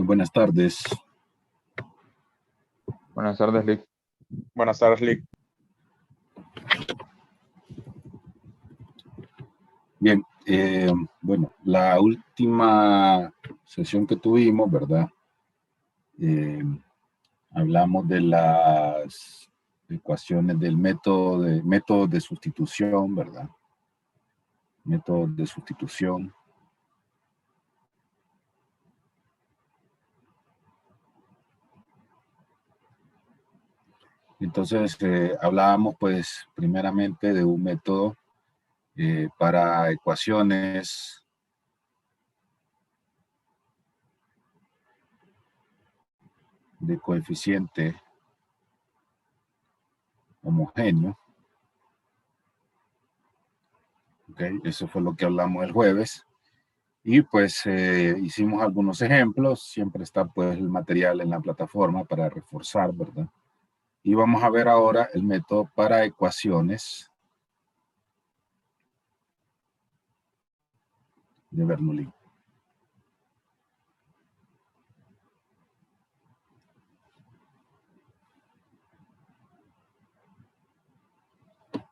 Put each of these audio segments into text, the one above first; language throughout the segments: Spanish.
Buenas tardes. Buenas tardes, Lick. Buenas tardes, Lick. Bien, bueno, la última sesión que tuvimos, ¿verdad? Hablamos de las ecuaciones del método de sustitución, ¿verdad? Método de sustitución. Entonces, hablábamos pues primeramente de un método para ecuaciones de coeficiente homogéneo. Okay, eso fue lo que hablamos el jueves. Y pues hicimos algunos ejemplos. Siempre está pues el material en la plataforma para reforzar, ¿verdad? Y vamos a ver ahora el método para ecuaciones de Bernoulli.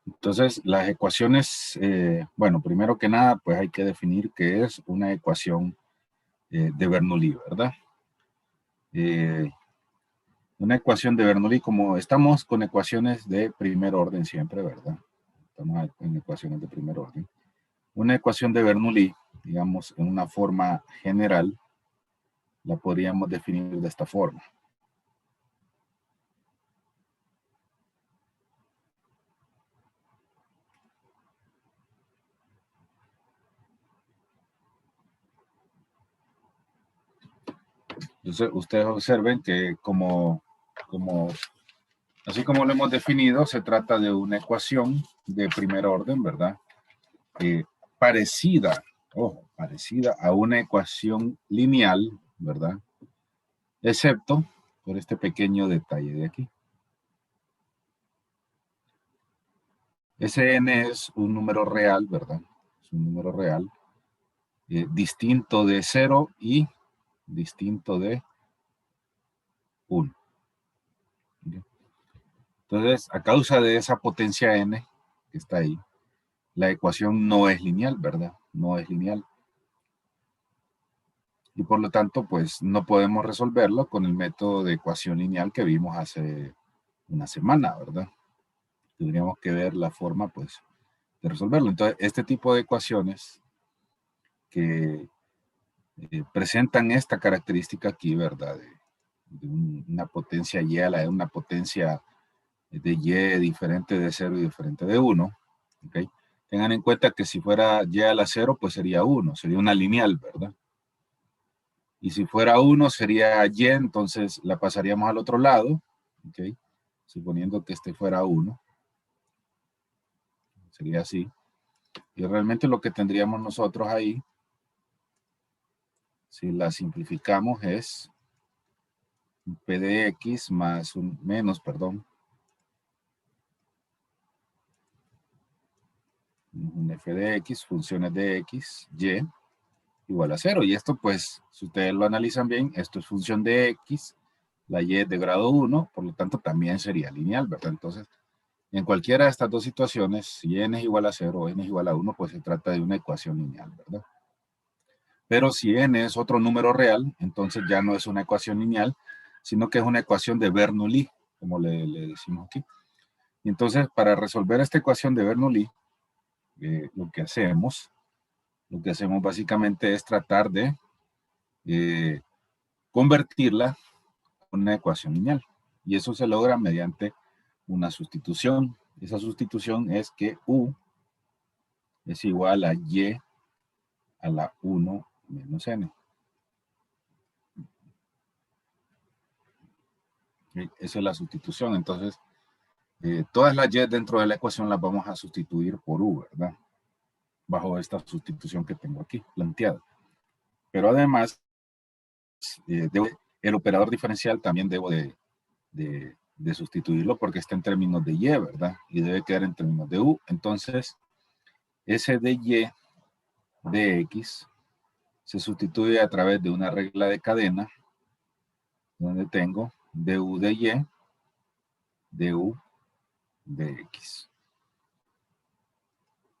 Entonces, las ecuaciones, bueno, primero que nada, pues hay que definir qué es una ecuación de Bernoulli, ¿verdad? Una ecuación de Bernoulli, como estamos con ecuaciones de primer orden siempre, ¿verdad? Estamos en ecuaciones de primer orden. Una ecuación de Bernoulli, digamos, en una forma general, la podríamos definir de esta forma. Entonces, ustedes observen que así como lo hemos definido, se trata de una ecuación de primer orden, ¿verdad? Parecida a una ecuación lineal, ¿verdad? Excepto por este pequeño detalle de aquí. Sn es un número real, ¿verdad? Es un número real, distinto de 0 y distinto de 1. Entonces, a causa de esa potencia n que está ahí, la ecuación no es lineal, ¿verdad? No es lineal. Y por lo tanto, pues no podemos resolverlo con el método de ecuación lineal que vimos hace una semana, ¿verdad? Tendríamos que ver la forma, pues, de resolverlo. Entonces, este tipo de ecuaciones que presentan esta característica aquí, ¿verdad? De una potencia y a la una potencia de y diferente de 0 y diferente de 1, ¿ok? Tengan en cuenta que si fuera y a la 0, pues sería 1, sería una lineal, ¿verdad? Y si fuera 1 sería y, entonces la pasaríamos al otro lado, ¿ok? Suponiendo que este fuera 1. Sería así. Y realmente lo que tendríamos nosotros ahí, si la simplificamos, es un p de x más un menos, perdón, un f de x, funciones de x, y, igual a 0. Y esto, pues, si ustedes lo analizan bien, esto es función de x, la y es de grado 1, por lo tanto también sería lineal, ¿verdad? Entonces, en cualquiera de estas dos situaciones, si n es igual a 0 o n es igual a 1, pues se trata de una ecuación lineal, ¿verdad? Pero si n es otro número real, entonces ya no es una ecuación lineal, sino que es una ecuación de Bernoulli, como le decimos aquí. Y entonces, para resolver esta ecuación de Bernoulli, lo que hacemos básicamente es tratar de convertirla en una ecuación lineal. Y eso se logra mediante una sustitución. Esa sustitución es que u es igual a y a la 1 menos n. Esa es la sustitución. Entonces, todas las y dentro de la ecuación las vamos a sustituir por u, ¿verdad? Bajo esta sustitución que tengo aquí planteada. Pero además, el operador diferencial también debo de sustituirlo porque está en términos de y, ¿verdad? Y debe quedar en términos de u. Entonces, ese de y de x se sustituye a través de una regla de cadena donde tengo du de y, du de x.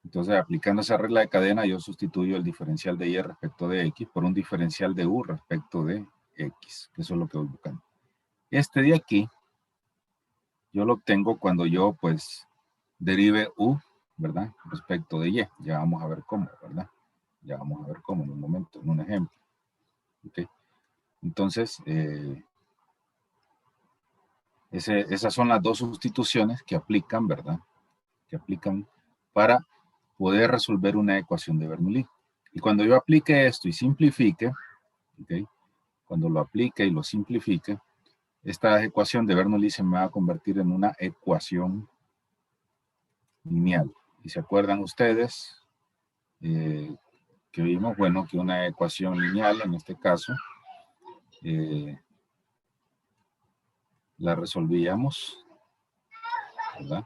Entonces, aplicando esa regla de cadena, yo sustituyo el diferencial de y respecto de x por un diferencial de u respecto de x, que eso es lo que voy buscando. Este de aquí, yo lo obtengo cuando yo, pues, derive u, ¿verdad? Respecto de y. Ya vamos a ver cómo, ¿verdad? Ya vamos a ver cómo en un momento, en un ejemplo. ¿Ok? Entonces, esas son las dos sustituciones que aplican, ¿verdad? Que aplican para poder resolver una ecuación de Bernoulli. Y cuando yo aplique esto y simplifique, ¿ok? Cuando lo aplique y lo simplifique, esta ecuación de Bernoulli se me va a convertir en una ecuación lineal. Y se acuerdan ustedes que vimos, bueno, que una ecuación lineal, en este caso, la resolvíamos, ¿verdad?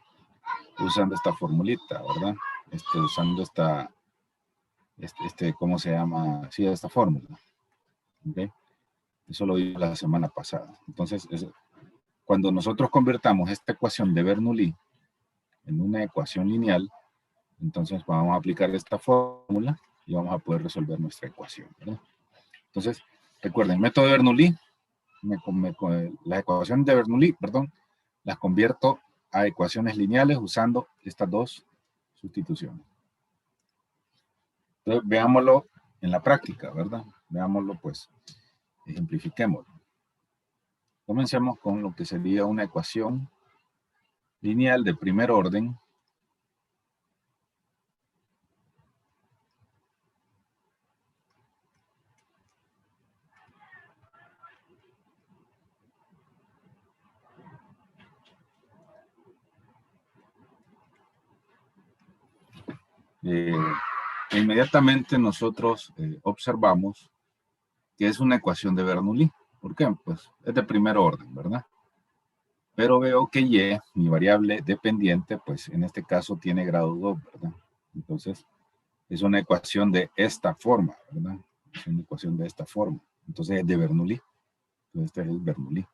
Usando esta formulita, ¿verdad? Usando ¿cómo se llama? Sí, esta fórmula. ¿Okay? Eso lo vimos la semana pasada. Entonces, cuando nosotros convertamos esta ecuación de Bernoulli en una ecuación lineal, entonces vamos a aplicar esta fórmula y vamos a poder resolver nuestra ecuación, ¿verdad? Entonces, recuerden, el método de Bernoulli, las ecuaciones de Bernoulli, perdón, las convierto a ecuaciones lineales usando estas dos sustituciones. Entonces, veámoslo en la práctica, ¿verdad? Veámoslo, pues, ejemplifiquémoslo. Comencemos con lo que sería una ecuación lineal de primer orden. Inmediatamente nosotros observamos que es una ecuación de Bernoulli. ¿Por qué? Pues es de primer orden, ¿verdad? Pero veo que y, mi variable dependiente, pues en este caso tiene grado 2, ¿verdad? Entonces, es una ecuación de esta forma, ¿verdad? Es una ecuación de esta forma. Entonces, es de Bernoulli. Entonces, este es el Bernoulli.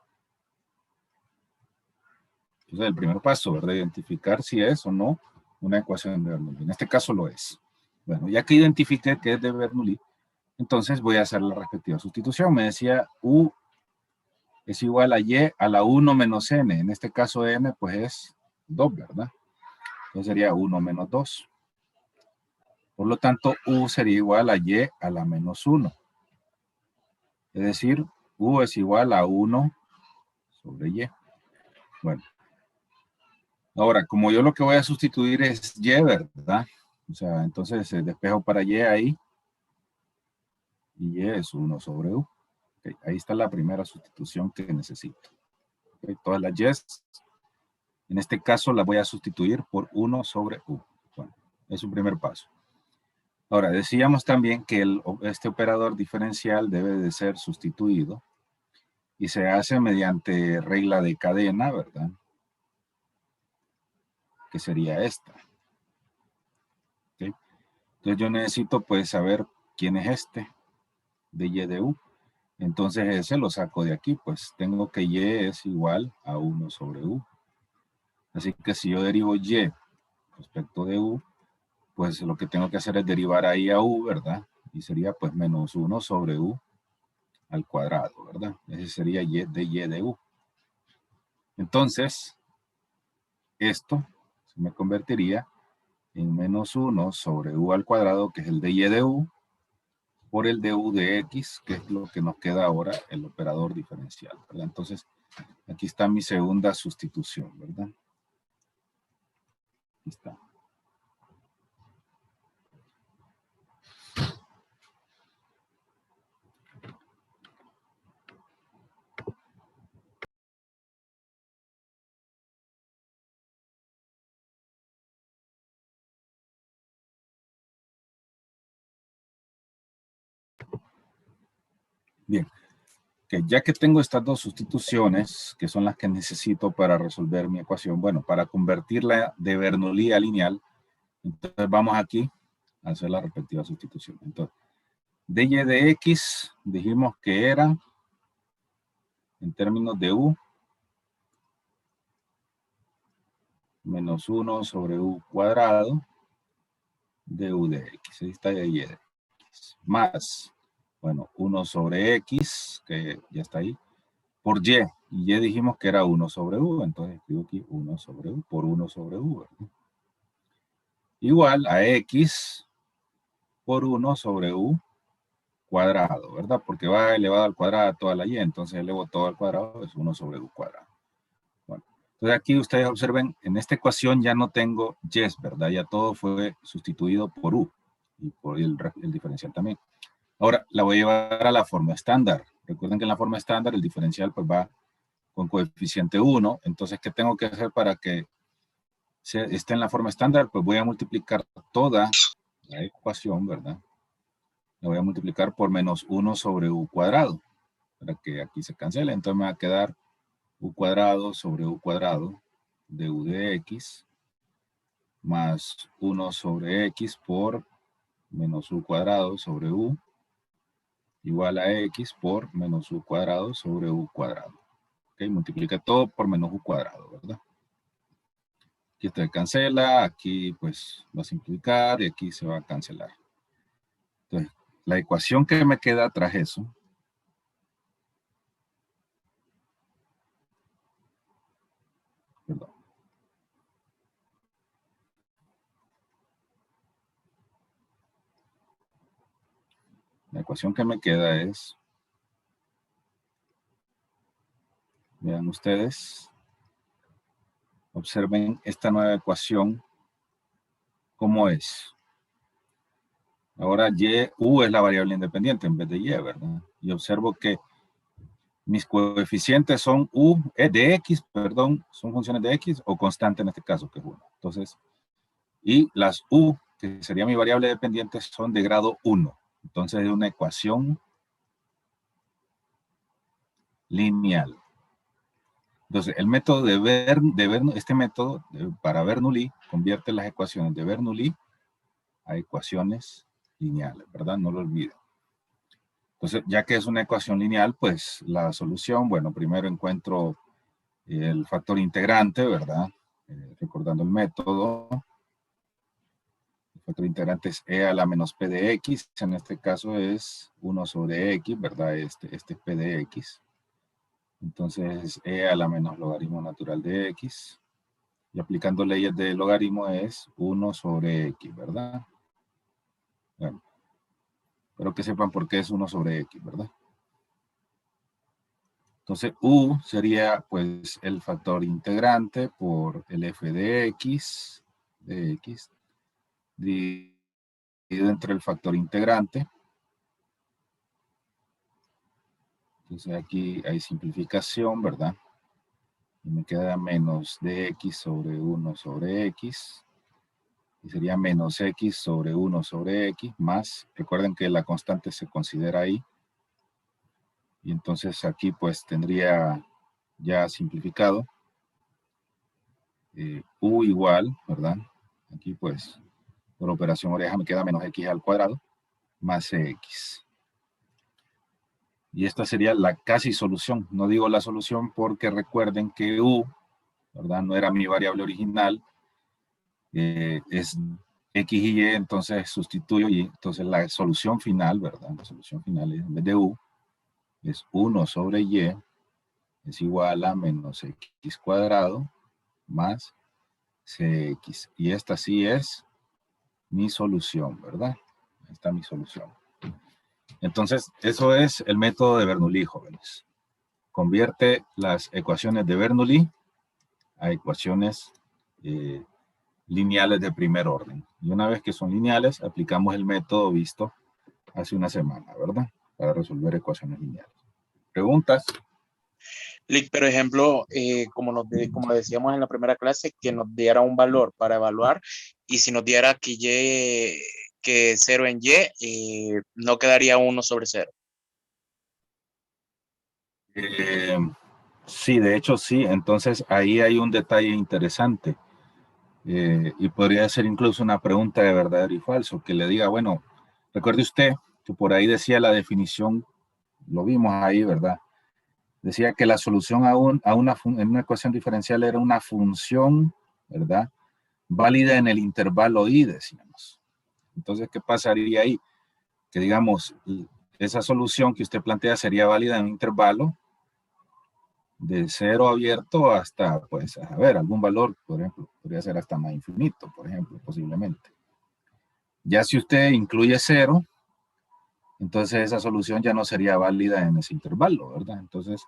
Entonces, el primer paso, ¿verdad? Identificar si es o no una ecuación de Bernoulli. En este caso lo es. Bueno, ya que identifiqué que es de Bernoulli, entonces voy a hacer la respectiva sustitución. Me decía U es igual a Y a la 1 menos N. En este caso N pues es 2, ¿verdad? Entonces sería 1 menos 2. Por lo tanto, U sería igual a Y a la menos 1. Es decir, U es igual a 1 sobre Y. Bueno. Ahora, como yo lo que voy a sustituir es Y, ¿verdad? O sea, entonces despejo para Y ahí. Y Y es 1 sobre U. Okay, ahí está la primera sustitución que necesito. Okay, todas las Y's, en este caso las voy a sustituir por 1 sobre U. Bueno, es un primer paso. Ahora, decíamos también que este operador diferencial debe de ser sustituido y se hace mediante regla de cadena, ¿verdad? Que sería esta. ¿Okay? Entonces yo necesito pues saber quién es este de Y de U. Entonces ese lo saco de aquí, pues tengo que Y es igual a 1 sobre U. Así que si yo derivo Y respecto de U, pues lo que tengo que hacer es derivar ahí a U, ¿verdad? Y sería pues menos 1 sobre U al cuadrado, ¿verdad? Ese sería Y de U. Entonces, esto se me convertiría en menos 1 sobre U al cuadrado, que es el de Y de U, por el de U de X, que es lo que nos queda ahora el operador diferencial, ¿verdad? Entonces, aquí está mi segunda sustitución, ¿verdad? Aquí está. Bien, que ya que tengo estas dos sustituciones, que son las que necesito para resolver mi ecuación, bueno, para convertirla de Bernoulli a lineal, entonces vamos aquí a hacer la respectiva sustitución. Entonces, dy de x dijimos que era en términos de u menos 1 sobre u cuadrado de u de x. Ahí está y de x. Más, bueno, 1 sobre x, que ya está ahí, por y. Y y dijimos que era 1 sobre u, entonces escribo aquí 1 sobre u por 1 sobre u, ¿verdad? Igual a x por 1 sobre u cuadrado, ¿verdad? Porque va elevado al cuadrado a toda la y, entonces elevo todo al cuadrado, es 1 sobre u cuadrado. Bueno, entonces aquí ustedes observen, en esta ecuación ya no tengo y, ¿verdad? Ya todo fue sustituido por u y por el diferencial también. Ahora, la voy a llevar a la forma estándar. Recuerden que en la forma estándar el diferencial pues va con coeficiente 1. Entonces, ¿qué tengo que hacer para que esté en la forma estándar? Pues voy a multiplicar toda la ecuación, ¿verdad? La voy a multiplicar por menos 1 sobre u cuadrado, para que aquí se cancele. Entonces me va a quedar u cuadrado sobre u cuadrado de u de x más 1 sobre x por menos u cuadrado sobre u igual a x por menos u cuadrado sobre u cuadrado. Ok, multiplica todo por menos u cuadrado, ¿verdad? Aquí se cancela, aquí pues va a simplificar y aquí se va a cancelar. Entonces, la ecuación que me queda tras eso, perdón. La ecuación que me queda es, vean ustedes, observen esta nueva ecuación, ¿cómo es? Ahora u es la variable independiente en vez de y, ¿verdad? Y observo que mis coeficientes son de x, perdón, son funciones de x o constante en este caso, que es 1. Entonces, y las u, que sería mi variable dependiente, son de grado 1. Entonces, es una ecuación lineal. Entonces, el método este método para Bernoulli convierte las ecuaciones de Bernoulli a ecuaciones lineales, ¿verdad? No lo olviden. Entonces, ya que es una ecuación lineal, pues la solución, bueno, primero encuentro el factor integrante, ¿verdad? Recordando el método. El factor integrante es e a la menos p de x. En este caso es 1 sobre x, ¿verdad? Este es p de x. Entonces, e a la menos logaritmo natural de x. Y aplicando leyes de logaritmo es 1 sobre x, ¿verdad? Bueno, espero que sepan por qué es 1 sobre x, ¿verdad? Entonces, u sería, pues, el factor integrante por el f de x, dividido entre el factor integrante. Entonces, aquí hay simplificación, ¿verdad? Y me queda menos dx sobre 1 sobre x. Y sería menos x sobre 1 sobre x más, recuerden que la constante se considera ahí. Y entonces aquí pues tendría ya simplificado u igual, ¿verdad? Aquí pues por operación oreja me queda menos x al cuadrado más cx. Y esta sería la casi solución. No digo la solución porque recuerden que u, ¿verdad? No era mi variable original. Es x y y, entonces sustituyo y entonces la solución final, ¿verdad? La solución final es, en vez de u, es 1 sobre y es igual a menos x cuadrado más cx. Y esta sí es mi solución, ¿verdad? Esta es mi solución. Entonces, eso es el método de Bernoulli, jóvenes. Convierte las ecuaciones de Bernoulli a ecuaciones lineales de primer orden. Y una vez que son lineales, aplicamos el método visto hace una semana, ¿verdad? Para resolver ecuaciones lineales. ¿Preguntas? Lick, por ejemplo, como decíamos en la primera clase, que nos diera un valor para evaluar y si nos diera que 0 en y, no quedaría 1 sobre 0. Sí, de hecho sí. Entonces ahí hay un detalle interesante. Y podría ser incluso una pregunta de verdadero y falso, que le diga, bueno, recuerde usted que por ahí decía la definición, lo vimos ahí, ¿verdad? decía que la solución en una ecuación diferencial era una función, ¿verdad? Válida en el intervalo I, decíamos. Entonces, ¿qué pasaría ahí? Que digamos, esa solución que usted plantea sería válida en un intervalo de 0 abierto hasta, pues, a ver, algún valor, por ejemplo, podría ser hasta más infinito, por ejemplo, posiblemente. Ya si usted incluye 0, entonces esa solución ya no sería válida en ese intervalo, ¿verdad? Entonces,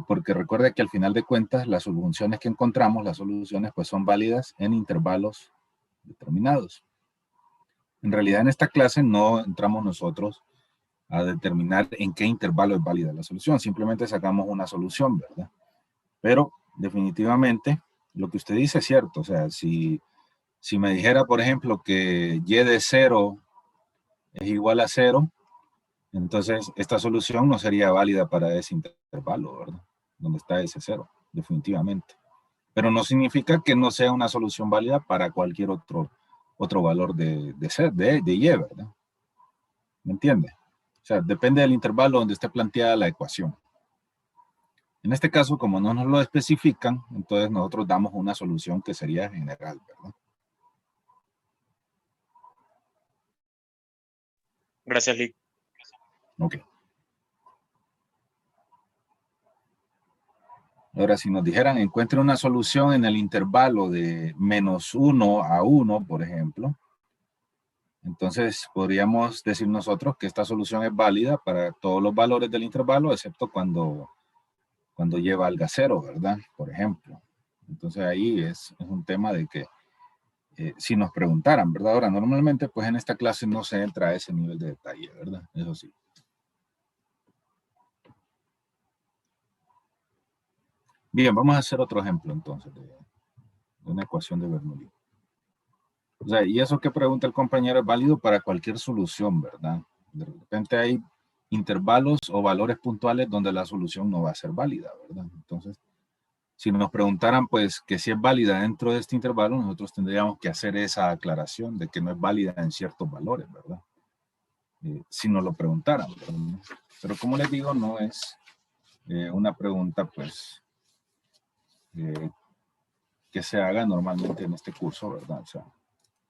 porque recuerde que al final de cuentas las funciones que encontramos, las soluciones, pues son válidas en intervalos determinados. En realidad en esta clase no entramos nosotros a determinar en qué intervalo es válida la solución, simplemente sacamos una solución, ¿verdad? Pero definitivamente lo que usted dice es cierto, o sea, si me dijera, por ejemplo, que y de 0 es igual a 0, entonces esta solución no sería válida para ese intervalo, ¿verdad? Donde está ese 0, definitivamente. Pero no significa que no sea una solución válida para cualquier otro valor de y, ¿verdad? ¿Me entiende? O sea, depende del intervalo donde esté planteada la ecuación. En este caso, como no nos lo especifican, entonces nosotros damos una solución que sería general, ¿verdad? Gracias, Lick. Ok. Ahora, si nos dijeran, encuentre una solución en el intervalo de -1 a 1, por ejemplo, entonces podríamos decir nosotros que esta solución es válida para todos los valores del intervalo, excepto cuando y valga 0, ¿verdad? Por ejemplo. Entonces ahí es un tema de que si nos preguntaran, ¿verdad? Ahora, normalmente, pues en esta clase no se entra a ese nivel de detalle, ¿verdad? Eso sí. Bien, vamos a hacer otro ejemplo entonces de una ecuación de Bernoulli. O sea, y eso que pregunta el compañero es válido para cualquier solución, ¿verdad? De repente hay intervalos o valores puntuales donde la solución no va a ser válida, ¿verdad? Entonces, si nos preguntaran, pues, que si es válida dentro de este intervalo, nosotros tendríamos que hacer esa aclaración de que no es válida en ciertos valores, ¿verdad? Si nos lo preguntaran, ¿verdad? Pero como les digo, no es una pregunta, pues, que se haga normalmente en este curso, ¿verdad? O sea,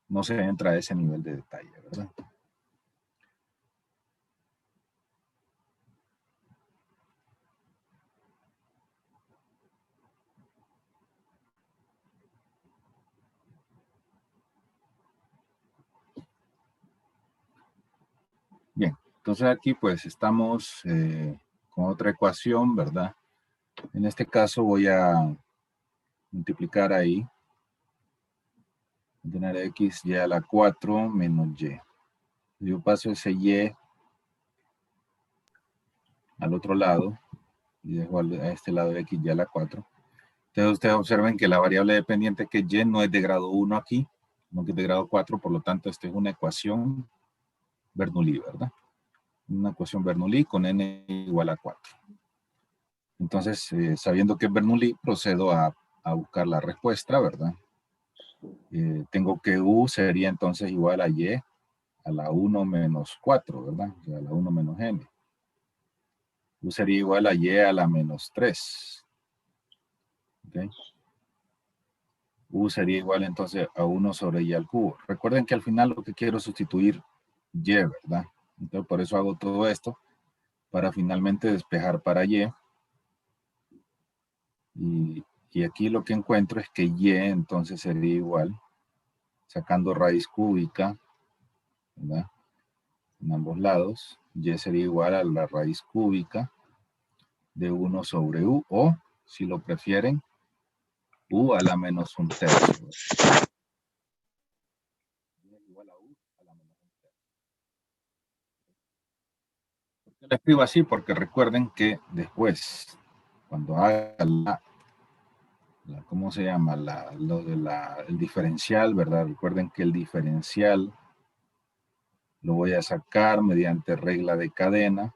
no se entra a ese nivel de detalle, ¿verdad? Bien, entonces aquí pues estamos con otra ecuación, ¿verdad? En este caso voy a multiplicar ahí, tener x y a la 4 menos y. Yo paso ese y al otro lado y dejo a este lado x y a la 4. Entonces ustedes observen que la variable dependiente que y no es de grado 1 aquí, sino que es de grado 4, por lo tanto esta es una ecuación Bernoulli, ¿verdad? Una ecuación Bernoulli con n igual a 4. Entonces, sabiendo que es Bernoulli, procedo a buscar la respuesta, ¿verdad? Tengo que u sería entonces igual a y a la 1 menos 4, ¿verdad? O sea, a la 1 menos n. U sería igual a y a la menos 3. ¿Okay? U sería igual entonces a 1 sobre y al cubo. Recuerden que al final lo que quiero es sustituir y, ¿verdad? Entonces por eso hago todo esto, para finalmente despejar para y. Y aquí lo que encuentro es que y entonces sería igual, sacando raíz cúbica, ¿verdad? En ambos lados, y sería igual a la raíz cúbica de 1 sobre u, o, si lo prefieren, u a la menos un tercio. Igual a u a la menos un tercio. ¿Por qué lo escribo así? Porque recuerden que después, cuando haga ¿cómo se llama? El diferencial, ¿verdad? Recuerden que el diferencial lo voy a sacar mediante regla de cadena.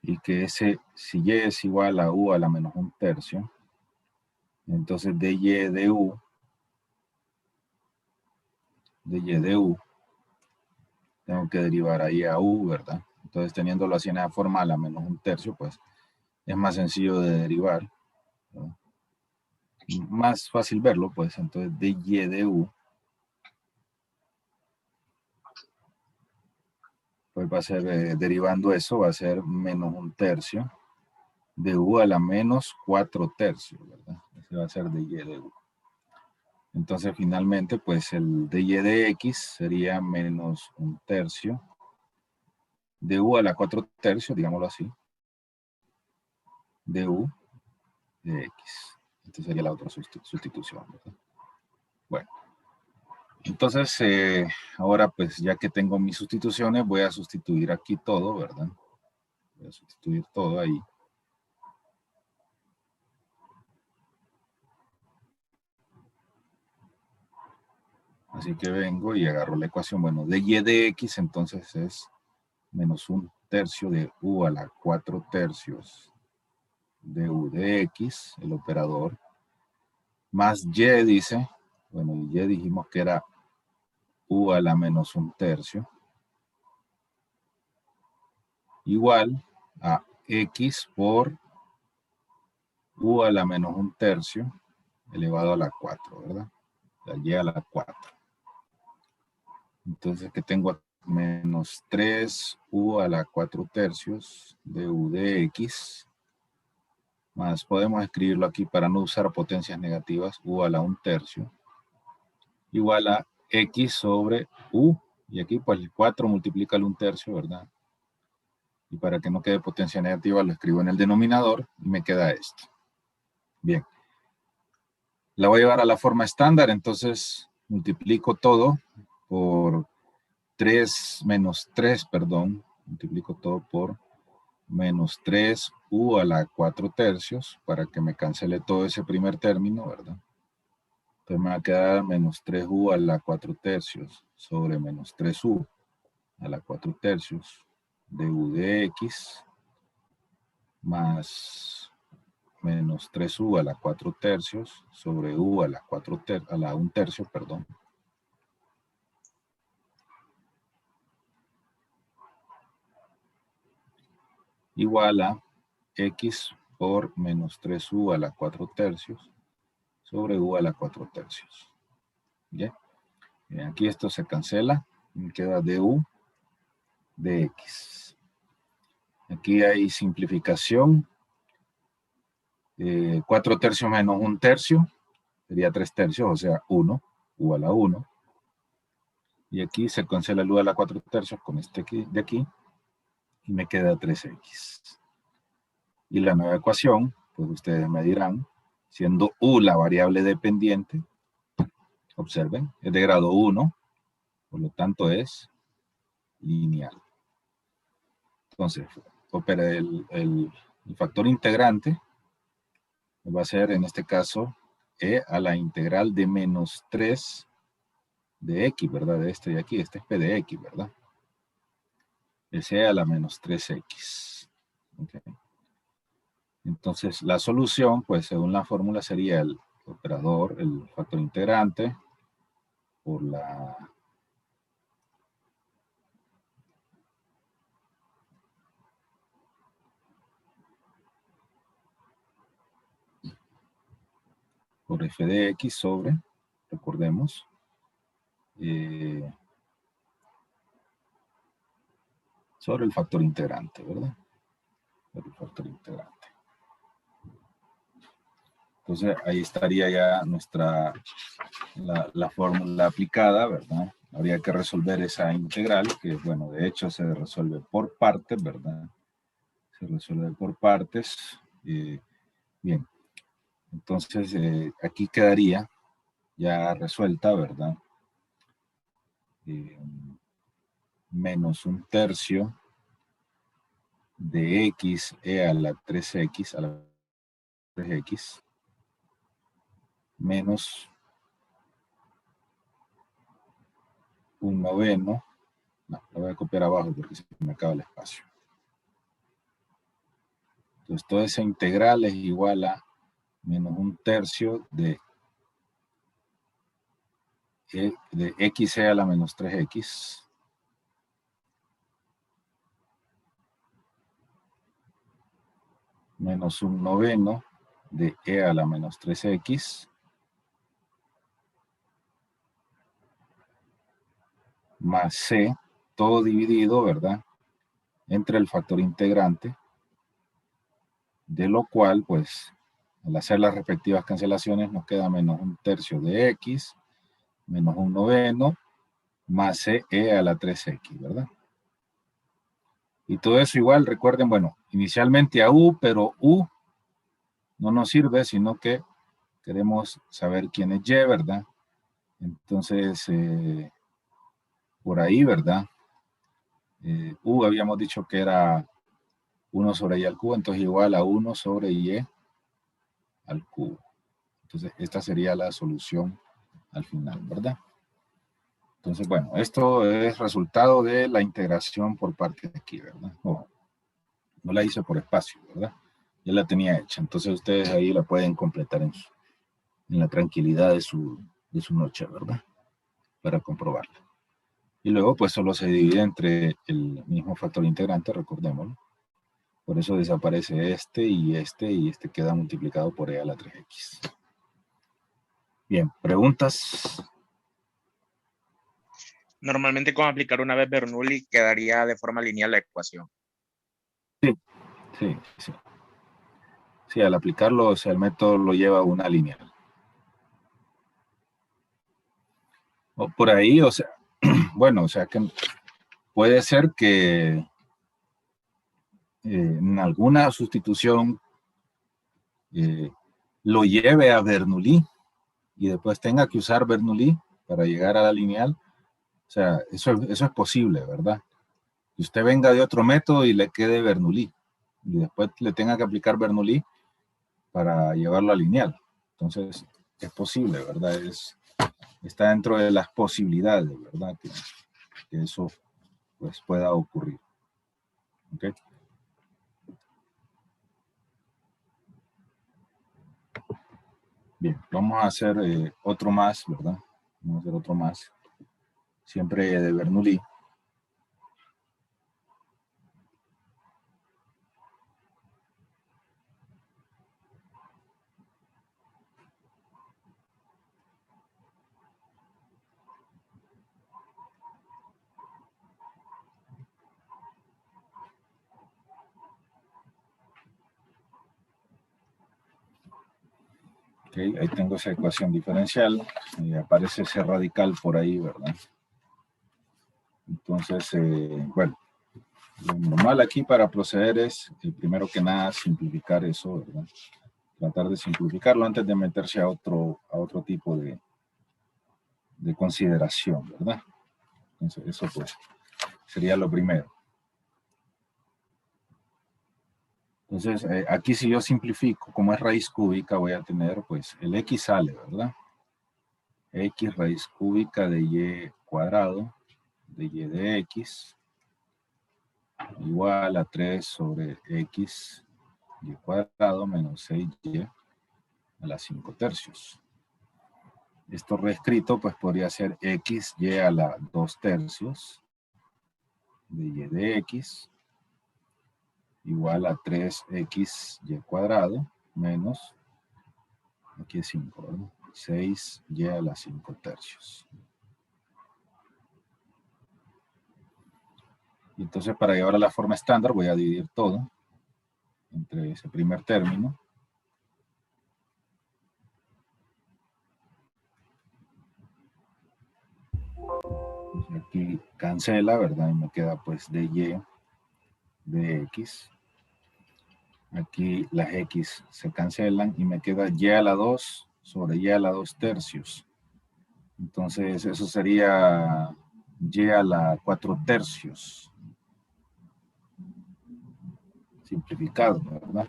Y que ese, si y es igual a u a la menos un tercio, entonces dy de u tengo que derivar ahí a u, ¿verdad? Entonces, teniéndolo así en la forma a la menos un tercio, pues es más sencillo de derivar, ¿no? Más fácil verlo, pues entonces dy de u, pues va a ser, derivando eso, va a ser menos un tercio de u a la menos 4 tercios, ¿verdad? Ese va a ser dy de u. Entonces, finalmente, pues el dy de x sería menos un tercio de u a la 4 tercios, digámoslo así, de u de x. Esta sería la otra sustitución, ¿verdad? Bueno, entonces, ahora pues ya que tengo mis sustituciones, voy a sustituir aquí todo, ¿verdad? Voy a sustituir todo ahí. Así que vengo y agarro la ecuación. Bueno, dy de x entonces es menos un tercio de u a la 4 tercios de u de x, el operador, más y dice, bueno, y dijimos que era u a la menos un tercio, igual a x por u a la menos un tercio elevado a la 4, ¿verdad? La y a la 4. Entonces, que tengo menos 3u a la 4 tercios de u de x, más podemos escribirlo aquí para no usar potencias negativas, u a la 1 tercio, igual a x sobre u, y aquí pues el 4 multiplica el 1 tercio, ¿verdad? Y para que no quede potencia negativa lo escribo en el denominador y me queda esto. Bien. La voy a llevar a la forma estándar, entonces multiplico todo por 3 menos 3, perdón, multiplico todo por menos 3u a la 4 tercios para que me cancele todo ese primer término, ¿verdad? Entonces me va a quedar menos 3u a la 4 tercios sobre menos 3u a la 4 tercios de u de x más menos 3u a la 4 tercios sobre u a la 1 tercio, perdón. Igual a x por menos 3u a la 4 tercios sobre u a la 4 tercios. ¿Bien? Aquí esto se cancela, me queda du de x. Aquí hay simplificación. 4 tercios menos 1 tercio sería 3 tercios, o sea 1, u a la 1. Y aquí se cancela el u a la 4 tercios con este de aquí y me queda 3x. Y la nueva ecuación, pues ustedes me dirán, siendo u la variable dependiente, observen, es de grado 1, por lo tanto es lineal. Entonces, opera el factor integrante, va a ser en este caso e a la integral de menos 3 de x, ¿verdad? De este de aquí, este es p de x, ¿verdad? Es e a la menos 3x. Okay. Entonces, la solución, pues según la fórmula, sería el operador, el factor integrante, por la por f de x sobre, recordemos, sobre el factor integrante, ¿verdad? Sobre el factor integrante. Entonces, ahí estaría ya la fórmula aplicada, ¿verdad? Habría que resolver esa integral, que bueno, de hecho se resuelve por partes, ¿verdad? Se resuelve por partes. Bien, entonces aquí quedaría ya resuelta, ¿verdad? Menos un tercio de x e a la 3x a la 3x menos un noveno. No, lo voy a copiar abajo porque se me acaba el espacio. Entonces, toda esa integral es igual a menos un tercio de x e a la menos 3x menos 1/9 de e a la menos 3x más c, todo dividido, ¿verdad?, entre el factor integrante, de lo cual, pues, al hacer las respectivas cancelaciones, nos queda menos 1/3 de x, menos 1/9, más c e a la 3x, ¿verdad? Y todo eso igual, recuerden, bueno, inicialmente a u, pero u no nos sirve, sino que queremos saber quién es y, ¿verdad? Entonces, por ahí, ¿verdad? U habíamos dicho que era 1 sobre y al cubo, entonces igual a 1 sobre y al cubo. Entonces, esta sería la solución al final, ¿verdad? Entonces, bueno, esto es resultado de la integración por parte de aquí, ¿verdad? No la hice por espacio, ¿verdad? Ya la tenía hecha, entonces ustedes ahí la pueden completar en la tranquilidad de su noche, ¿verdad? Para comprobarla. Y luego, pues, solo se divide entre el mismo factor integrante, recordémoslo. Por eso desaparece y este queda multiplicado por e a la 3x. Bien, ¿preguntas? Normalmente con aplicar una vez Bernoulli quedaría de forma lineal la ecuación. Sí. Sí, al aplicarlo, o sea, el método lo lleva a una lineal. O por ahí, o sea, bueno, o sea que puede ser que en alguna sustitución lo lleve a Bernoulli y después tenga que usar Bernoulli para llegar a la lineal. O sea, eso es posible, ¿verdad? Que usted venga de otro método y le quede Bernoulli y después le tenga que aplicar Bernoulli para llevarlo a lineal. Entonces, es posible, ¿verdad? Está dentro de las posibilidades, ¿verdad? Que eso pues pueda ocurrir. ¿Ok? Bien, vamos a hacer otro más, ¿verdad? Vamos a hacer otro más. Siempre de Bernoulli. Okay, ahí tengo esa ecuación diferencial. Aparece ese radical por ahí, ¿verdad? Entonces, bueno, lo normal aquí para proceder es, primero que nada, simplificar eso, ¿verdad? Tratar de simplificarlo antes de meterse a otro tipo de consideración, ¿verdad? Entonces, eso pues sería lo primero. Entonces, aquí si yo simplifico, como es raíz cúbica, voy a tener, pues, el x sale, ¿verdad? X raíz cúbica de y cuadrado, de y de x, igual a 3 sobre x y cuadrado menos 6y a la 5/3. Esto reescrito, pues, podría ser x y a la 2/3 de y de x, igual a 3xy cuadrado menos, aquí es 5, ¿verdad? 6y a la 5/3. Y entonces para llevar a la forma estándar voy a dividir todo entre ese primer término. Y aquí cancela, ¿verdad? Y me queda pues de y de x. Aquí las x se cancelan y me queda y a la 2 sobre y a la 2/3. Entonces eso sería y a la 4/3. Simplificado, ¿verdad?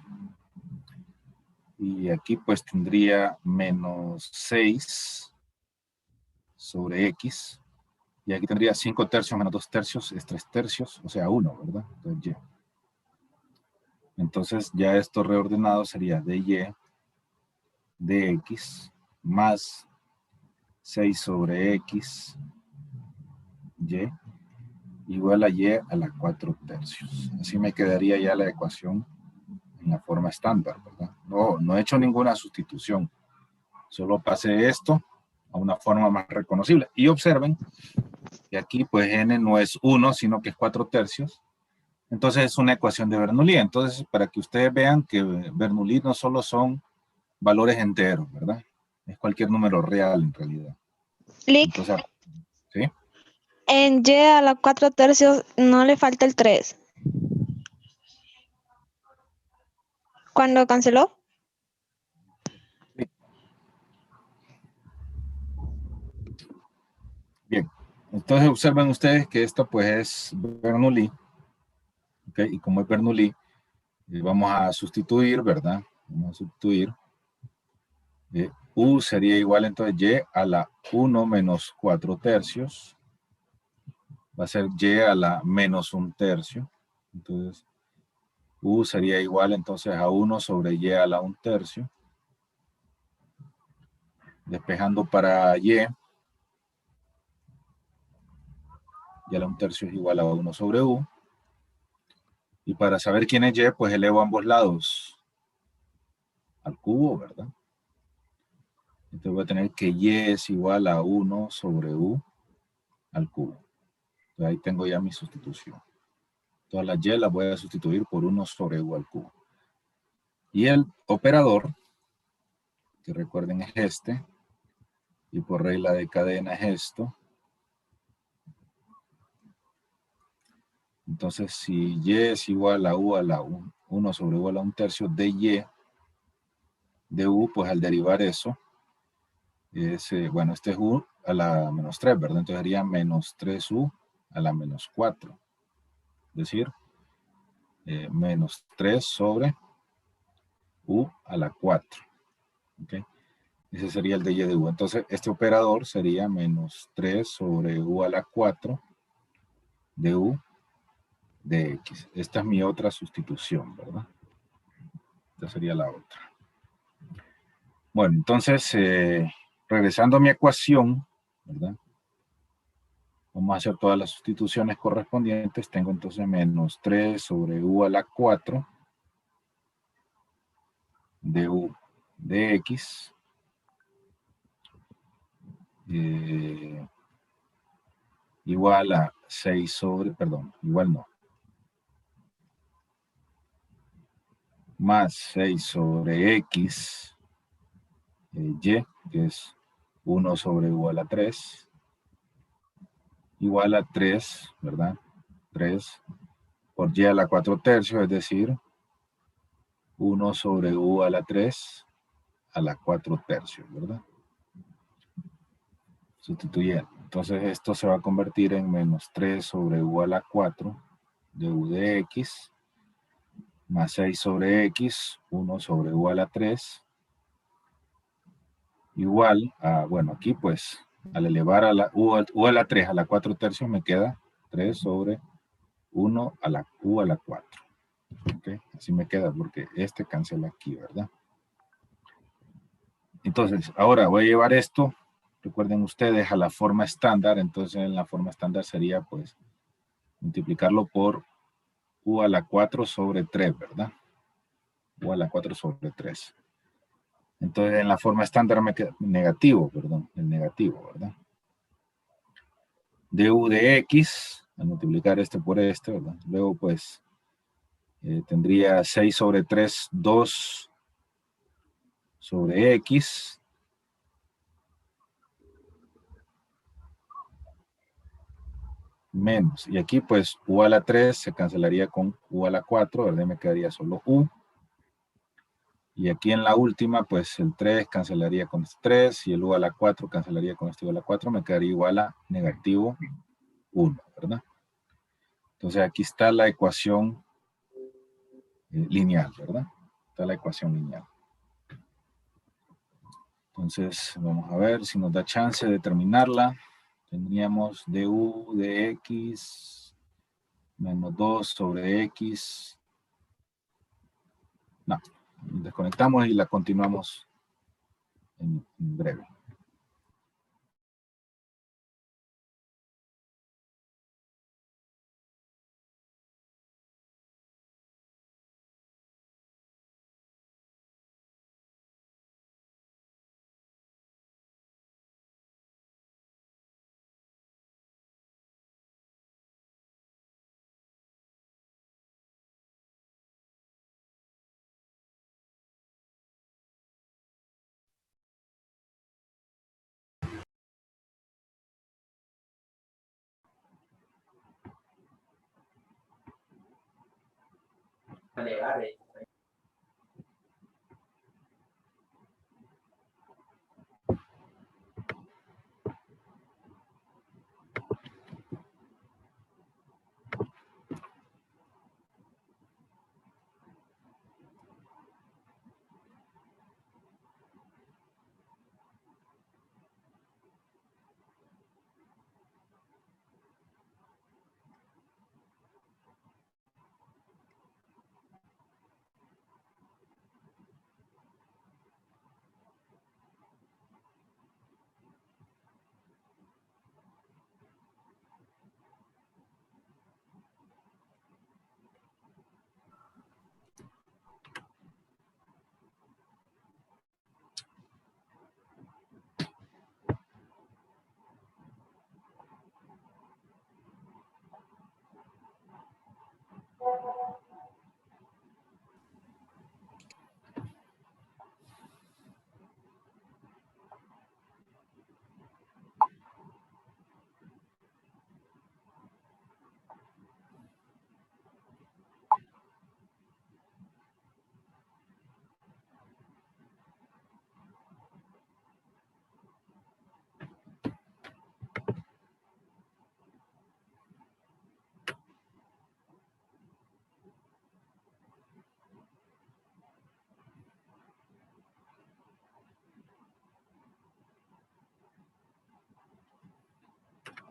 Y aquí pues tendría menos 6 sobre x. Y aquí tendría 5/3 menos 2/3 es 3/3, o sea 1, ¿verdad? Entonces y. Entonces ya esto reordenado sería de y de x más 6 sobre x y igual a y a la 4/3. Así me quedaría ya la ecuación en la forma estándar, ¿verdad? No he hecho ninguna sustitución. Solo pasé esto a una forma más reconocible. Y observen que aquí pues n no es 1, sino que es 4/3. Entonces es una ecuación de Bernoulli. Entonces, para que ustedes vean que Bernoulli no solo son valores enteros, ¿verdad? Es cualquier número real en realidad. Lick, Entonces, ¿sí? en y a la 4/3 no le falta el 3. ¿Cuándo canceló? Bien. Entonces observen ustedes que esto pues es Bernoulli. ¿Ok? Y como es Bernoulli, vamos a sustituir, ¿verdad? Vamos a sustituir. U sería igual entonces y a la 1 menos 4/3. Va a ser y a la menos 1/3. Entonces, U sería igual entonces a 1 sobre y a la 1/3. Despejando para y a la 1/3 es igual a 1 sobre U. Y para saber quién es y, pues elevo ambos lados al cubo, ¿verdad? Entonces voy a tener que y es igual a 1 sobre U al cubo. Entonces ahí tengo ya mi sustitución. Todas las y las voy a sustituir por 1 sobre U al cubo. Y el operador, que recuerden es este, y por regla de cadena es esto. Entonces, si y es igual a U a la 1 sobre U a la 1/3 de y de U, pues al derivar eso, bueno, este es U a la menos 3, ¿verdad? Entonces sería menos 3U a la menos 4. Es decir, menos 3 sobre U a la 4. ¿Ok? Ese sería el de y de U. Entonces, este operador sería menos 3 sobre U a la 4 de U de X. Esta es mi otra sustitución, ¿verdad? Esta sería la otra. Bueno, entonces, regresando a mi ecuación, ¿verdad? Vamos a hacer todas las sustituciones correspondientes. Tengo entonces menos 3 sobre U a la 4 de U de X. Igual a 6 sobre, perdón, igual no. Más 6 sobre X, Y, que es 1 sobre U a la 3, igual a 3, ¿verdad? 3 por Y a la 4/3, es decir, 1 sobre U a la 3 a la 4/3, ¿verdad? Sustituyendo. Entonces esto se va a convertir en menos 3 sobre U a la 4 de U de X, más 6 sobre X, 1 sobre U a la 3, igual a, bueno, aquí pues, al elevar a la U a la 3 a la 4/3 me queda 3 sobre 1 a la U a la 4. ¿Ok? Así me queda porque este cancela aquí, ¿verdad? Entonces, ahora voy a llevar esto, recuerden ustedes, a la forma estándar. Entonces, en la forma estándar sería, pues, multiplicarlo por U a la 4 sobre 3, ¿verdad? U a la 4 sobre 3. Entonces, en la forma estándar me queda negativo, perdón, el negativo, ¿verdad? De U de X, al multiplicar este por este, ¿verdad? Luego, pues, tendría 6 sobre 3, 2 sobre X. Menos. Y aquí, pues, U a la 3 se cancelaría con U a la 4, ¿verdad? Me quedaría solo U. Y aquí en la última, pues, el 3 cancelaría con este 3 y el U a la 4 cancelaría con este U a la 4. Me quedaría igual a negativo 1, ¿verdad? Entonces, aquí está la ecuación lineal, ¿verdad? Está la ecuación lineal. Entonces, vamos a ver si nos da chance de terminarla. Tendríamos du de x menos 2 sobre x. No, desconectamos y la continuamos en breve.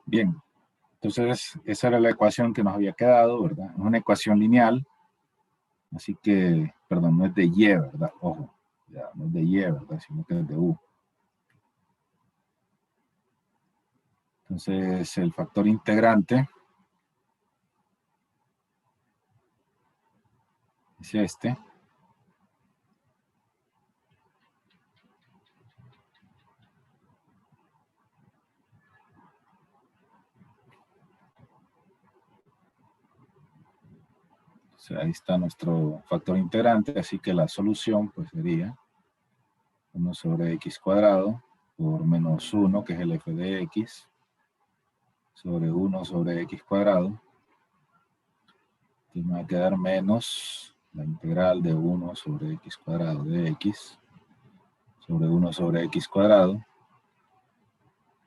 Bien, entonces esa era la ecuación que nos había quedado, ¿verdad? Es una ecuación lineal, así que, perdón, no es de y, ¿verdad? Ojo, ya, no es de y, ¿verdad? Sino que es de u. Entonces el factor integrante es este. O sea, ahí está nuestro factor integrante, así que la solución pues sería 1 sobre x cuadrado por menos 1, que es el f de x, sobre 1 sobre x cuadrado. Entonces me va a quedar menos la integral de 1 sobre x cuadrado de x sobre 1 sobre x cuadrado.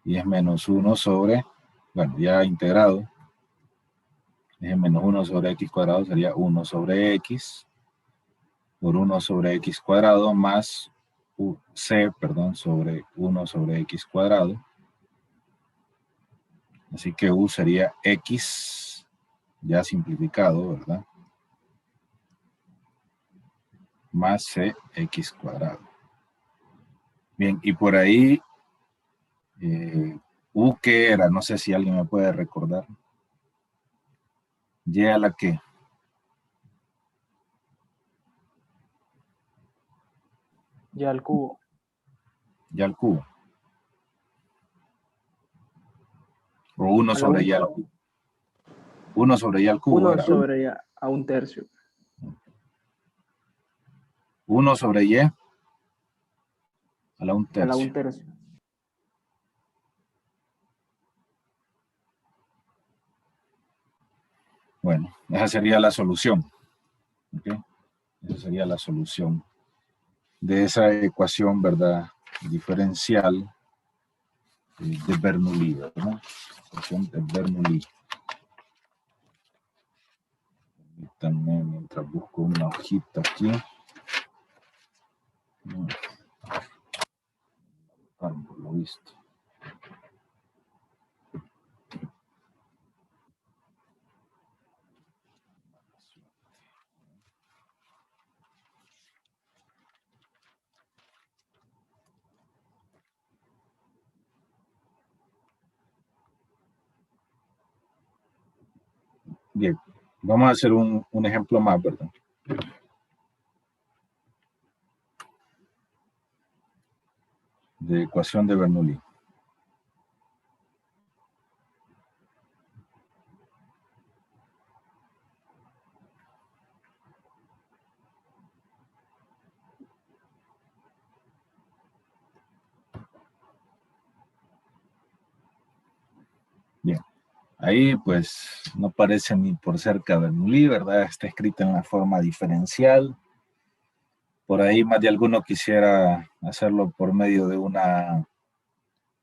Y es menos 1 sobre, bueno, ya integrado, es menos 1 sobre x cuadrado, sería 1 sobre x por 1 sobre x cuadrado más c, perdón, sobre 1 sobre x cuadrado. Así que u sería x, ya simplificado, ¿verdad? Más c x cuadrado. Bien, y por ahí, u, ¿qué era? No sé si alguien me puede recordar. Y a la que. Y al cubo. Y al cubo. O 1 sobre y al cubo. 1 sobre y al cubo. 1 era. sobre y a un tercio. 1 sobre y a la un A la un tercio. tercio. Bueno, esa sería la solución. ¿Okay? Esa sería la solución de esa ecuación, ¿verdad? Diferencial de Bernoulli, ¿verdad? Ecuación de Bernoulli. También mientras busco una hojita aquí. Por lo visto. Bien, vamos a hacer un ejemplo más, ¿verdad? De ecuación de Bernoulli. Bien, Ahí pues no parece ni por cerca Bernoulli, ¿verdad? Está escrita en la forma diferencial. Por ahí más de alguno quisiera hacerlo por medio de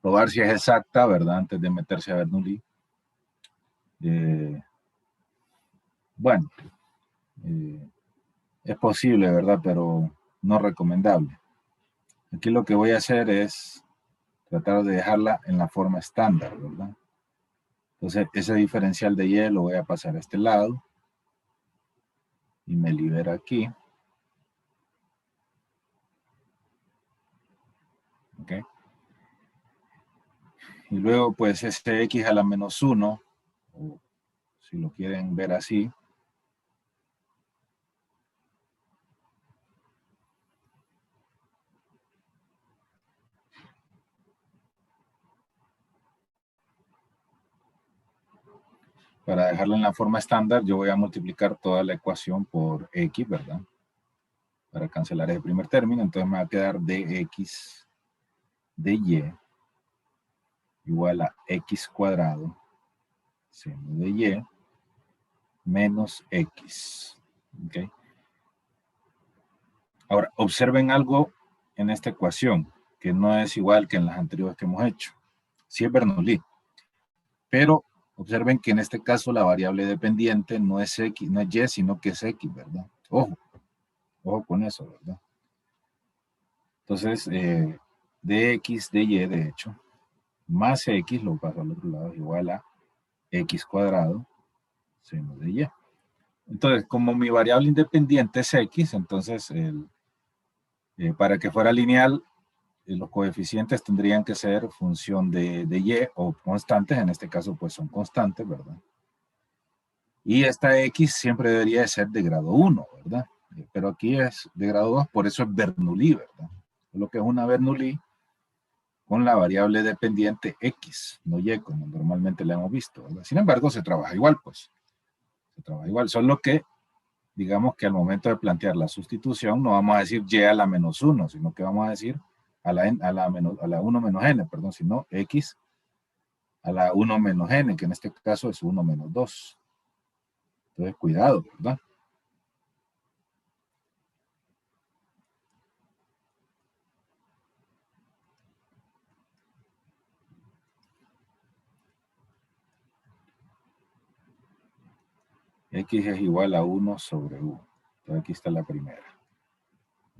probar si es exacta, ¿verdad? Antes de meterse a Bernoulli. Bueno, es posible, ¿verdad? Pero no recomendable. Aquí lo que voy a hacer es tratar de dejarla en la forma estándar, ¿verdad? Entonces, ese diferencial de Y lo voy a pasar a este lado y me libera aquí. ¿Ok? Y luego, pues, este X a la menos 1, o si lo quieren ver así, para dejarlo en la forma estándar, yo voy a multiplicar toda la ecuación por X, ¿verdad? Para cancelar ese primer término, entonces me va a quedar dx de Y igual a X cuadrado seno de Y menos X. ¿Ok? Ahora, observen algo en esta ecuación, que no es igual que en las anteriores que hemos hecho. Sí es Bernoulli, pero observen que en este caso la variable dependiente no es X, no es Y, sino que es X, ¿verdad? Ojo con eso, ¿verdad? Entonces, dx de Y, de hecho, más X, lo paso al otro lado, igual a X cuadrado seno de Y. Entonces, como mi variable independiente es X, entonces para que fuera lineal, los coeficientes tendrían que ser función de Y o constantes, en este caso pues son constantes, ¿verdad? Y esta X siempre debería de ser de grado 1, ¿verdad? Pero aquí es de grado 2, por eso es Bernoulli, ¿verdad? Lo que es una Bernoulli con la variable dependiente X, no Y, como normalmente la hemos visto, ¿verdad? Sin embargo, se trabaja igual, pues. Se trabaja igual, solo que digamos que al momento de plantear la sustitución no vamos a decir Y a la menos 1, sino que vamos a decir a la 1 menos n, perdón, sino X a la 1 menos n, que en este caso es 1 menos 2. Entonces, cuidado, ¿verdad? X es igual a 1 sobre U. Entonces, aquí está la primera.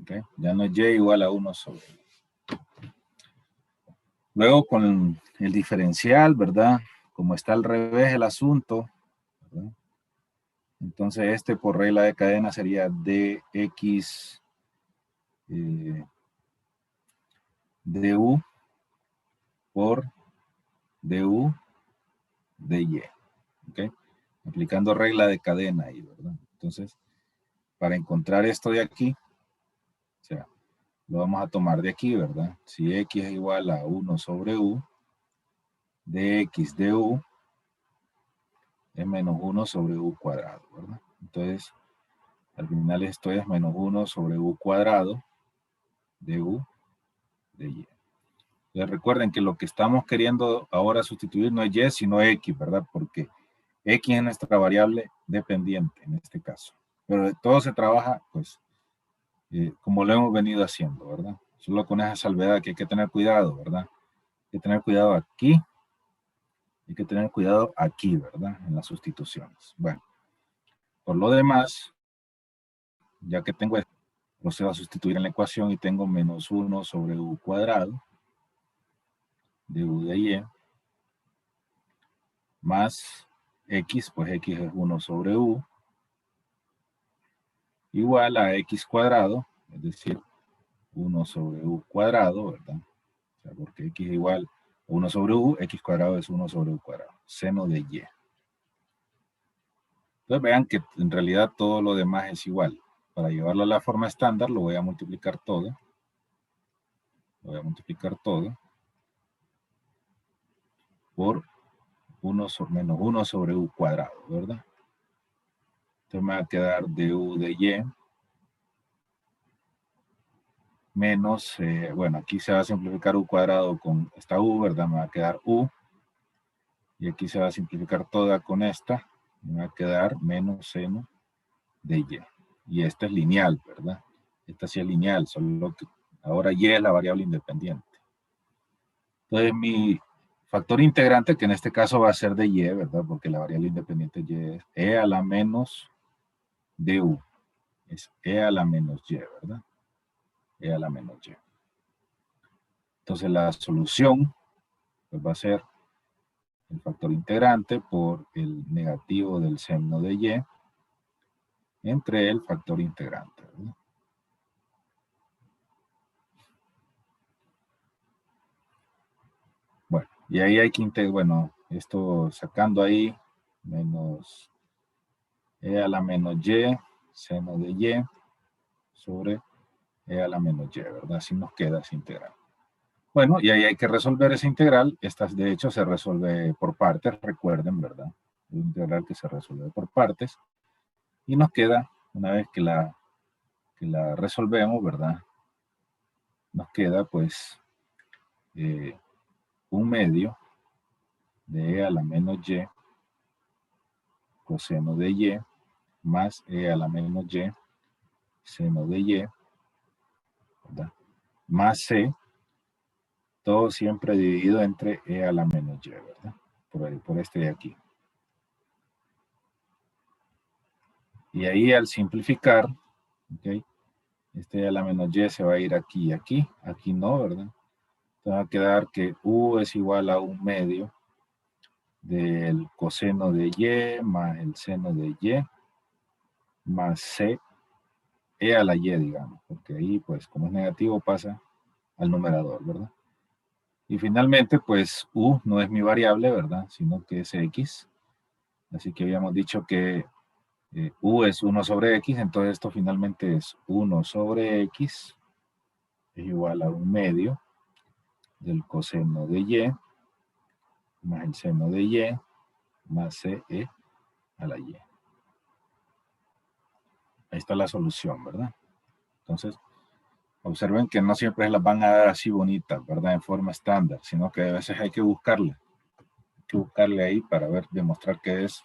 ¿Okay? Ya no es Y igual a 1 sobre U. Luego, con el diferencial, ¿verdad? Como está al revés el asunto, ¿verdad? Entonces, este por regla de cadena sería dx du por du de Y. ¿Ok? Aplicando regla de cadena ahí, ¿verdad? Entonces, para encontrar esto de aquí, o sea, lo vamos a tomar de aquí, ¿verdad? Si X es igual a 1 sobre U, dx de U es menos 1 sobre U cuadrado, ¿verdad? Entonces, al final esto es menos 1 sobre U cuadrado de U de Y. Entonces, recuerden que lo que estamos queriendo ahora sustituir no es Y, sino X, ¿verdad? Porque X es nuestra variable dependiente en este caso. Pero todo se trabaja, pues, como lo hemos venido haciendo, ¿verdad? Solo con esa salvedad que hay que tener cuidado, ¿verdad? Hay que tener cuidado aquí, hay que tener cuidado aquí, ¿verdad? En las sustituciones. Bueno, por lo demás, ya que tengo esto, procedo a sustituir en la ecuación y tengo menos 1 sobre U cuadrado de U de Y más X, pues X es 1 sobre U, igual a X cuadrado, es decir, 1 sobre U cuadrado, ¿verdad? O sea, porque X es igual a 1 sobre U, X cuadrado es 1 sobre U cuadrado, seno de Y. Entonces vean que en realidad todo lo demás es igual. Para llevarlo a la forma estándar lo voy a multiplicar todo. Lo voy a multiplicar todo por 1 menos 1 sobre U cuadrado, ¿verdad? Entonces me va a quedar du de Y menos, bueno, aquí se va a simplificar U cuadrado con esta U, ¿verdad? Me va a quedar U Y aquí se va a simplificar toda con esta. Me va a quedar menos seno de y. Y esta es lineal, ¿verdad? Esta sí es lineal, solo que ahora y es la variable independiente. Entonces mi factor integrante, que en este caso va a ser de y, ¿verdad? Porque la variable independiente y es e a la menos du. Es e a la menos y, ¿verdad? E a la menos y. Entonces la solución pues, va a ser el factor integrante por el negativo del seno de y entre el factor integrante, ¿verdad? Bueno, y ahí hay que integrar, bueno, esto sacando ahí, menos e a la menos y, seno de y, sobre e a la menos y, ¿verdad? Así nos queda esa integral. Bueno, y ahí hay que resolver esa integral. Esta, de hecho, se resuelve por partes, recuerden, ¿verdad? Es una integral que se resuelve por partes. Y nos queda, una vez que la resolvemos, ¿verdad? Nos queda, pues, 1/2 de e a la menos y coseno de y más e a la menos y seno de y, ¿verdad? Más c, todo siempre dividido entre e a la menos y, ¿verdad? Por este de aquí. Y ahí al simplificar, ¿ok? Este e a la menos y se va a ir aquí y aquí. Aquí no, ¿verdad? Entonces va a quedar que u es igual a 1/2 del coseno de y más el seno de y más c e a la y, digamos, porque ahí pues como es negativo pasa al numerador, ¿verdad? Y finalmente pues u no es mi variable, ¿verdad? Sino que es x, así que habíamos dicho que u es 1 sobre x, entonces esto finalmente es 1 sobre x es igual a 1/2 del coseno de y más el seno de y más c e a la y. Ahí está la solución, ¿verdad? Entonces, observen que no siempre las van a dar así bonitas, ¿verdad? En forma estándar, sino que a veces hay que buscarle. Hay que buscarle ahí para ver, demostrar que es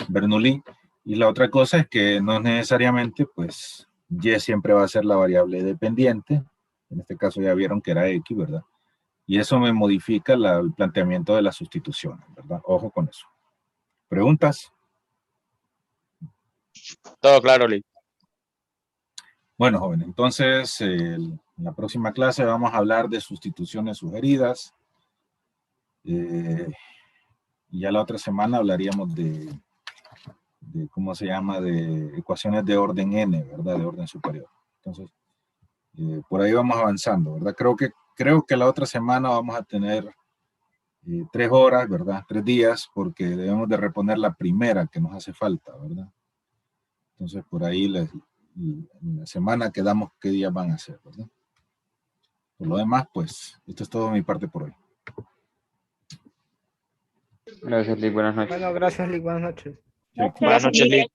Bernoulli. Y la otra cosa es que no necesariamente, pues, y siempre va a ser la variable dependiente. En este caso ya vieron que era x, ¿verdad? Y eso me modifica el planteamiento de las sustituciones, ¿verdad? Ojo con eso. ¿Preguntas? Todo claro, Lick. Bueno, jóvenes, entonces en la próxima clase vamos a hablar de sustituciones sugeridas. Y ya la otra semana hablaríamos de ¿cómo se llama? De ecuaciones de orden n, ¿verdad? De orden superior. Entonces, por ahí vamos avanzando, ¿verdad? Creo que la otra semana vamos a tener 3 horas, ¿verdad? 3 días, porque debemos de reponer la primera que nos hace falta, ¿verdad? Entonces, por ahí en la semana quedamos qué días van a ser, ¿verdad? Por lo demás, pues, esto es todo de mi parte por hoy. Gracias, Lick. Buenas noches. Bueno, gracias, Lick. Buenas noches. Sí. Buenas noches, Lick.